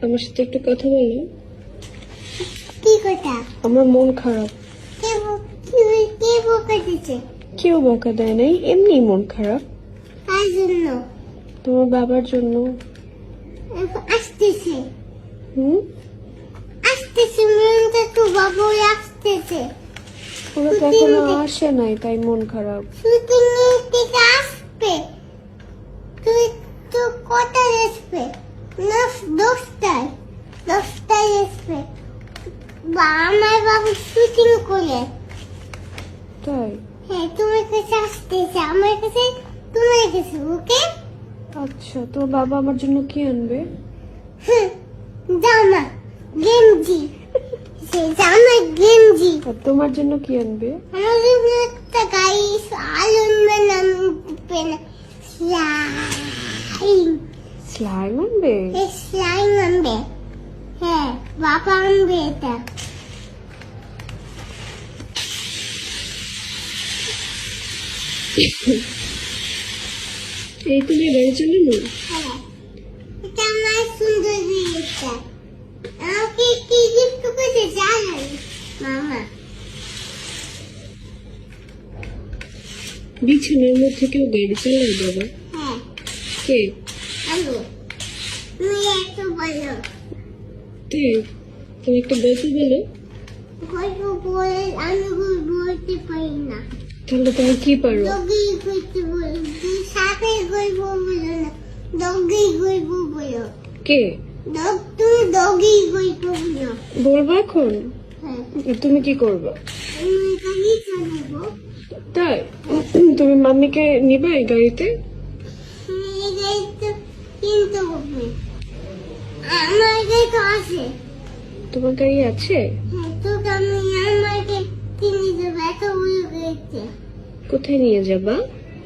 আমার সাথে একটু কথা বলো। কি কথা? আমার মন খারাপ। কে বকা দিচ্ছে? কেউ বকা দেয় নাই, এমনি মন খারাপ। কার জন্য? তোমার বাবার জন্য। আসতেছে হুম, আসতেছে, মনটা তো বাবুই আসতেছে। ওরা তো এখনো আসে নাই, তাই মন খারাপ। শুটিং থেকে আসবে। তুই তো কটায় আসবে? না, 10টায়। 10টায় আসবে। আমার বাবু শুটিং করে। তাই? হ্যাঁ, তোমার কাছে আসতেছে, আমার কাছে, তোমার কাছে, ওকে? আচ্ছা, তোর বাবা আমার জন্য কি আনবে? জামা, গেঞ্জি। সে জামা, গেঞ্জি। আর তোমার জন্য কি আনবে? আমার জন্য একটা গাইস আলন বানাবে না, স্লাইম। স্লাইম আনবে? স্লাইম আনবে। হ্যাঁ, বাবা আনবে এটা। এই তুমি বাড়ি চলে না? হ্যাঁ, এটা আমার সুন্দর জিনিসটা। আমাকে কি গিফট করেছে জানেন মামা? বিছানার মধ্যে কেউ গাড়ি চালায় বাবা? হ্যাঁ, কে? আমি। তুমি একটু বলো। তে তুমি একটা গল্প বলো। গল্প বলে আমি বলতে পারি না। তাহলে তুমি কি পারো? ডগি গল্প বলো। সাপের গল্প বলো না, ডগি গল্প বলো। কে? তুমি ডগি গল্প বলো। বলবো এখন? হ্যাঁ, তুমি কি করবে? আমি গাড়ি চালাবো। তাই? তুমি মাম্মিকে নিবে এই গাড়িতে? এই গাড়ি তো কিনতে হবে। আমার গাড়ি তো আছে। তোমার গাড়ি আছে? হ্যাঁ, তোকে আমি আমাকে কিনে দেবো এত বড় গাড়িতে। কোথায় নিয়ে যাবা?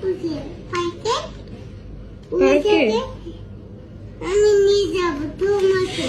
বুঝলি? পাইকে? পার্কে? আমি নিয়ে যাবো তোমাকে।